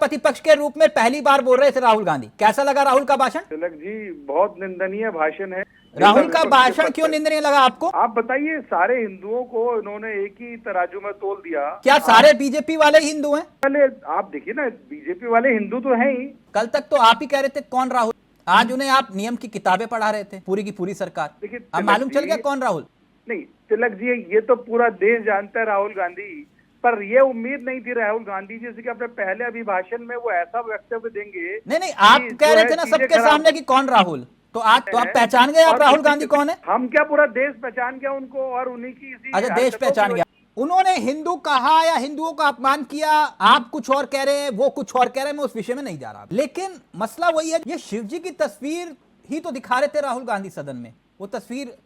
प्रतिपक्ष के रूप में पहली बार बोल रहे थे राहुल गांधी, कैसा लगा राहुल का भाषण? तिलक जी, बहुत निंदनीय भाषण है। राहुल का भाषण क्यों निंदनीय लगा आपको? आप बताइए, सारे हिंदुओं को इन्होंने एक ही तराजू में तोल दिया। क्या सारे बीजेपी वाले हिंदू हैं? पहले आप देखिए ना, बीजेपी वाले हिंदू तो हैं ही। कल तक तो आप ही कह रहे थे कौन राहुल, आज उन्हें आप नियम की किताबें पढ़ा रहे थे, पूरी की पूरी सरकार। अब मालूम चल गया कौन राहुल? नहीं तिलक जी, ये तो पूरा देश जानता है राहुल गांधी, पर ये उम्मीद नहीं थी राहुल गांधी जी से कि अपने पहले अभिभाषण में वो ऐसा वक्तव्य देंगे। नहीं, आप कह रहे थे ना सबके सामने कि कौन राहुल, तो आज तो आप पहचान गए आप राहुल गांधी कौन है? हम क्या, पूरा देश पहचान गया उनको, और उन्हीं की इसी। अच्छा, देश पहचान गया। उन्होंने हिंदू कहा या हिंदुओं का अपमान किया, आप कुछ और कह रहे हैं, वो कुछ और कह रहे हैं, मैं उस विषय में नहीं जा रहा, लेकिन मसला वही है, ये शिव जी की तस्वीर ही तो दिखा रहे थे राहुल गांधी सदन में। वो तस्वीर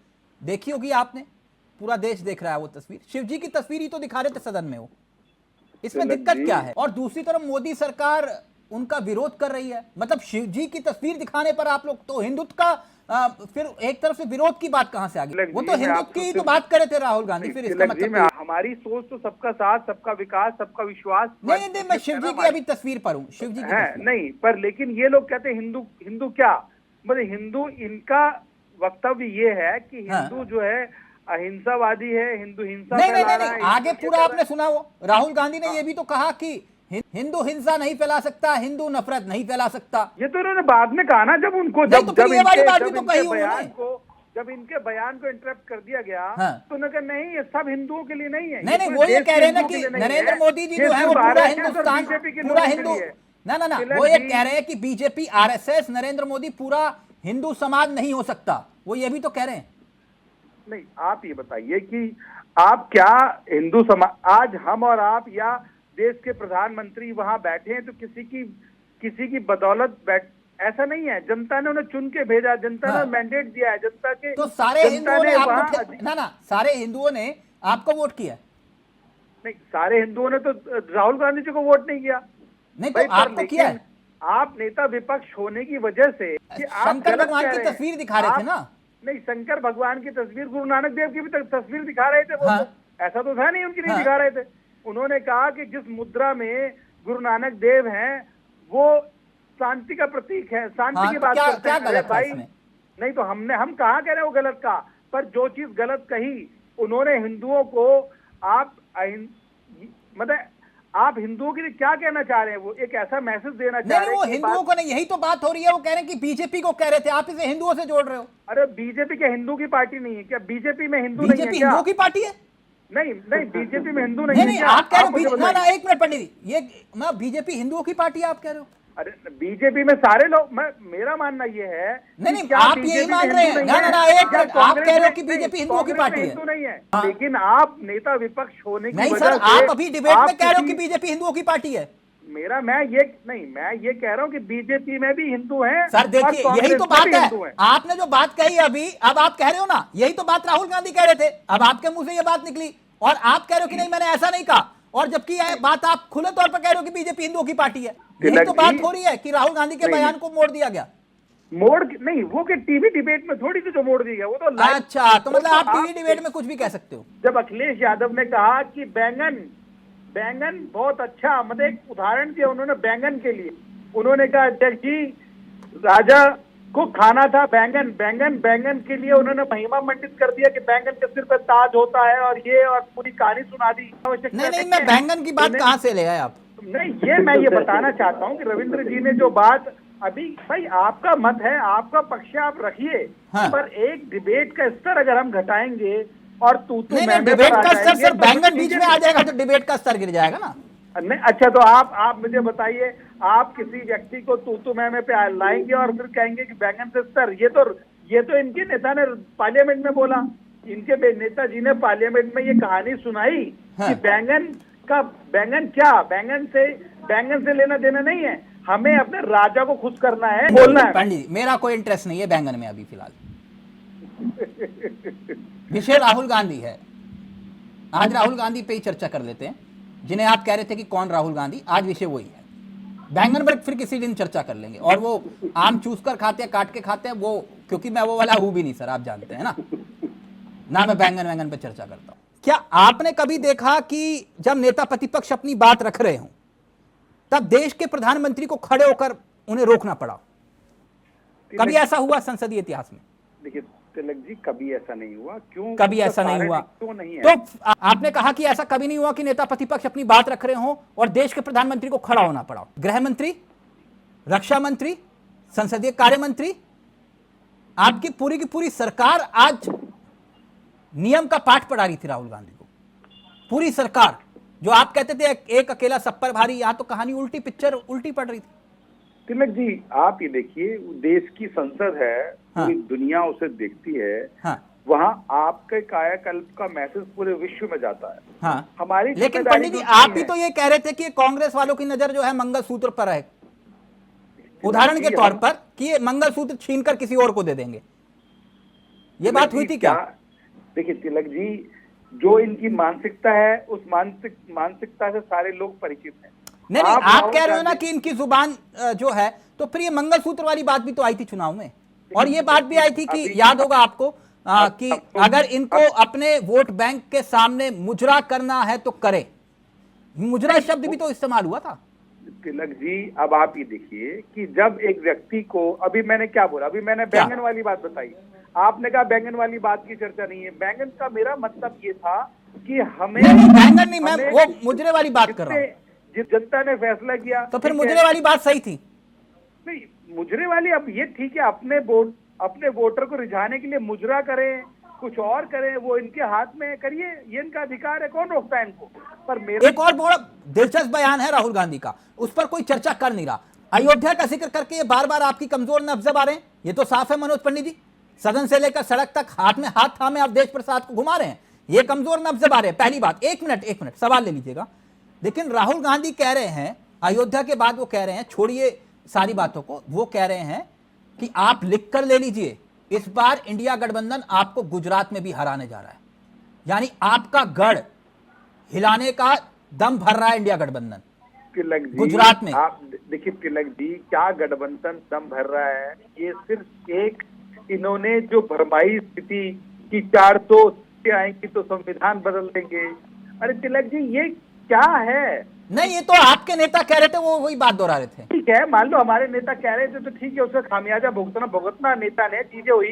देखी होगी आपने, पूरा देश देख रहा है वो तस्वीर, शिव जी की तस्वीर ही तो दिखा रहे थे सदन में वो। इसमें दिक्कत क्या है? और दूसरी तरफ मोदी सरकार उनका विरोध कर रही है, मतलब शिव जी की तस्वीर दिखाने पर आप लोग तो हिंदुत्व का फिर एक तरफ से विरोध की बात कहां से आ गई? वो तो हिंदुत्व की ही तो बात कर रहे थे राहुल गांधी। फिर इसका मतलब हमारी सोच तो सबका साथ, सबका विकास, सबका विश्वास। नहीं, मैं शिव जी की अभी तस्वीर पर हूँ, शिव जी की नहीं, पर लेकिन ये लोग कहते हैं हिंदू, हिंदू क्या मतलब हिंदू, इनका वक्तव्य ये है कि हिंदू जो है अहिंसावादी है, हिंदू हिंसा फैला रहा है। आगे पूरा आपने सुना, वो राहुल गांधी ने ये भी तो कहा कि हिंदू हिंसा नहीं फैला सकता, हिंदू नफरत नहीं फैला सकता। ये तो उन्होंने बाद में कहा ना, जब उनको जब इनके बयान को इंटरप्ट कर दिया गया। तो उन्होंने कहा नहीं, ये सब हिंदुओं के लिए नहीं है। नहीं, वो ये कह रहे हैं ना कि नरेंद्र मोदी जी जो है वो पूरा हिंदुस्तान, पूरा हिंदू, ना वो ये कह रहे हैं कि बीजेपी, आरएसएस, नरेंद्र मोदी पूरा हिंदू समाज नहीं हो सकता, वो ये भी तो कह रहे हैं। नहीं, आप ये बताइए कि आप क्या हिंदू समाज, आज हम और आप या देश के प्रधानमंत्री वहां बैठे हैं तो किसी की बदौलत ऐसा नहीं है। जनता ने उन्हें चुन के भेजा, जनता ने मैंडेट दिया है, जनता के तो सारे हिंदुओं ने आपको सारे हिंदुओं ने आपको वोट किया? नहीं, सारे हिंदुओं ने तो राहुल गांधी जी को वोट नहीं किया। नहीं तो आपको किया है? आप नेता विपक्ष होने की वजह से कि आप शंकर भगवान की तस्वीर दिखा रहे थे ना। नहीं, शंकर भगवान की तस्वीर, गुरु नानक देव की भी तस्वीर दिखा रहे थे वो। ऐसा तो था नहीं उनकी नहीं दिखा रहे थे। उन्होंने कहा कि जिस मुद्रा में गुरु नानक देव हैं वो शांति का प्रतीक है, शांति की बात करते हैं भाई। नहीं तो हम कहाँ कह रहे हो गलत का, पर जो चीज गलत कही उन्होंने हिंदुओं को, आप मतलब आप हिंदुओं के लिए क्या कहना चाह रहे हैं? वो एक ऐसा मैसेज देना चाह रहे हैं। वो हिंदुओं को नहीं, यही तो बात हो रही है। वो कह रहे हैं कि बीजेपी को कह रहे थे, आप इसे हिंदुओं से जोड़ रहे हो। अरे बीजेपी क्या हिंदू की पार्टी नहीं है क्या? बीजेपी में हिंदू नहीं है क्या? बीजेपी हिंदुओं की पार्टी है? नहीं, बीजेपी में हिंदू नहीं है। आप कह रहे हो ना, एक मिनट पंडित जी, ये बीजेपी हिंदुओं की पार्टी है आप कह रहे हो? अरे बीजेपी में सारे लोग, मेरा मानना ये है। नहीं, आप यही मान रहे हैं। ना, एक मिनट, आप कह रहे हो कि बीजेपी हिंदुओं की पार्टी है? हिंदू नहीं है, लेकिन आप नेता विपक्ष होने की नहीं सर, आप अभी डिबेट में कह रहे हो कि बीजेपी हिंदुओं की पार्टी है। मैं ये कह रहा हूँ कि बीजेपी में भी हिंदू हैं। सर देखिए, यही तो बात है। आपने जो बात कही अभी, अब आप कह रहे हो ना, यही तो बात राहुल गांधी कह रहे थे, अब आपके मुंह से ये बात निकली और आप कह रहे हो कि नहीं मैंने ऐसा नहीं कहा, और जबकि यह बात आप खुले तौर पर कह रहे हो कि बीजेपी हिंदुओं की पार्टी है। यही तो बात हो रही है कि राहुल गांधी के बयान को मोड़ दिया गया। मोड़ नहीं, वो के टीवी डिबेट में थोड़ी सी जो मोड़ दी गया, वो तो अच्छा, तो मतलब आप टीवी डिबेट में कुछ भी कह सकते हो। जब अखिलेश यादव ने कहा कि बैंगन बहुत अच्छा, मतलब एक उदाहरण दिया उन्होंने बैंगन के लिए। उन्होंने कहा अध्यक्ष जी, राजा को खाना था बैंगन के लिए उन्होंने महिमा मंडित कर दिया कि बैंगन के सिर पर ताज होता है, और ये और पूरी कहानी सुना दी। नहीं, मैं बैंगन की बात कहाँ से ले आए आप? नहीं, मैं ये बताना चाहता हूँ कि रविंद्र जी ने जो बात अभी, भाई आपका मत है, आपका पक्ष आप रखिए, पर एक डिबेट का स्तर अगर हम घटाएंगे और डिबेट का स्तर सर, बैंगन बीच में आ जाएगा तो डिबेट का स्तर गिर जाएगा ना। नहीं, अच्छा तो आप मुझे बताइए, आप किसी व्यक्ति को तू मैं पे लाएंगे और फिर कहेंगे कि बैंगन से स्तर? ये तो इनके नेता ने पार्लियामेंट में बोला, इनके नेताजी ने पार्लियामेंट में ये कहानी सुनाई कि बैंगन से लेना देना नहीं है, हमें अपने राजा को खुश करना है, बोलना है। पंडित, मेरा कोई इंटरेस्ट नहीं है बैंगन में अभी फिलहाल। विषय राहुल गांधी है, आज राहुल गांधी पे ही चर्चा कर लेते हैं, जिन्हें आप कह रहे थे कि कौन राहुल गांधी, आज विषय वही है। बैंगन पर फिर किसी दिन चर्चा कर लेंगे, और वो आम चूस कर खाते हैं, काट के खाते हैं वो, क्योंकि मैं वो वाला हूं भी नहीं सर, आप जानते हैं ना मैं बैंगन पे चर्चा करता हूं। क्या आपने कभी देखा कि जब नेता प्रतिपक्ष अपनी बात रख रहे हो तब देश के प्रधानमंत्री को खड़े होकर उन्हें रोकना पड़ा। कभी ऐसा हुआ संसदीय इतिहास में? देखिए तिलक जी, कभी ऐसा नहीं हुआ। क्यों कभी ऐसा नहीं हुआ? क्यों नहीं है? तो आपने कहा कि ऐसा कभी नहीं हुआ कि नेता प्रतिपक्ष अपनी बात रख रहे हो और देश के प्रधानमंत्री को खड़ा होना पड़ा। गृह मंत्री, रक्षा मंत्री, संसदीय कार्य मंत्री, आपकी पूरी की पूरी सरकार आज नियम का पाठ पढ़ा रही थी राहुल गांधी को। पूरी सरकार, जो आप कहते थे एक अकेला सब पर भारी, यहां तो कहानी उल्टी, पिक्चर उल्टी पड़ रही थी। तिलक जी, आप ये देखिए, देश की संसद है, हाँ। पूरी दुनिया उसे देखती है। हाँ। वहां आपके कायाकल्प का मैसेज पूरे विश्व में जाता है। हाँ। हमारी लेकिन जिम्मेदारी पंडित जी, दूसरी आप ही है। तो ये कह रहे थे कि ये कांग्रेस वालों की नजर जो है मंगलसूत्र पर है, उदाहरण के तौर पर कि ये मंगलसूत्र छीनकर किसी और को दे देंगे। ये बात हुई थी क्या? देखिए तिलक जी, जो इनकी मानसिकता है, उस मानसिकता से सारे लोग परिचित हैं। नहीं, आप कह रहे हो ना कि इनकी जुबान जो है, तो फिर ये मंगलसूत्र वाली बात भी तो आई थी चुनाव में, और ये बात भी आई थी कि याद होगा आपको कि अगर इनको अपने वोट बैंक के सामने मुजरा करना है तो करे। मुजरा शब्द भी तो इस्तेमाल हुआ था। तिलक जी, अब आप ये देखिए कि जब एक व्यक्ति को, अभी मैंने क्या बोला, अभी मैंने बैंगन वाली बात बताई, आपने कहा बैंगन वाली बात की चर्चा नहीं है। बैंगन का मेरा मतलब ये था कि हमें नहीं, बैंगन नहीं, मैं वो मुजरे वाली बात कर रहा हूं। जिस जनता ने फैसला किया, तो फिर मुजरे वाली बात सही थी। नहीं, मुजरे वाली, अब ये ठीक है, अपने वोटर को रिझाने के लिए मुजरा करें, कुछ और करें, वो इनके हाथ में करिए, ये इनका अधिकार है, कौन रोकता है इनको। पर मेरा एक और बड़ा दिलचस्प बयान है राहुल गांधी का, उस पर कोई चर्चा कर नहीं रहा। अयोध्या का जिक्र करके ये बार बार आपकी कमजोर नब्ज आ रहे हैं, ये तो साफ है मनोज पंडित जी। सदन से लेकर सड़क तक हाथ में हाथ थामे आप देश प्रसाद को घुमा रहे हैं, ये कमजोर नब्ज आ रहे हैं। पहली बात, एक मिनट सवाल ले लीजिएगा। लेकिन राहुल गांधी कह रहे हैं अयोध्या के बाद, वो कह रहे हैं, छोड़िए सारी बातों को, वो कह रहे हैं कि आप लिख कर ले लीजिए, इस बार इंडिया गठबंधन आपको गुजरात में भी हराने जा रहा है। यानी आपका गढ़ हिलाने का दम भर रहा है इंडिया गठबंधन तिलक जी, गुजरात में। आप देखिए तिलक जी, क्या गठबंधन दम भर रहा है? ये सिर्फ एक, इन्होंने जो भरमाई स्थिति की 400 सीटें आएंगी तो संविधान बदल देंगे। अरे तिलक जी, ये क्या है? नहीं, ये तो आपके नेता कह रहे थे, वो वही बात दोहरा रहे थे। ठीक है, मान लो हमारे नेता कह रहे थे तो ठीक है, उसका खामियाजा भुगतना नेता ने, चीजें हुई।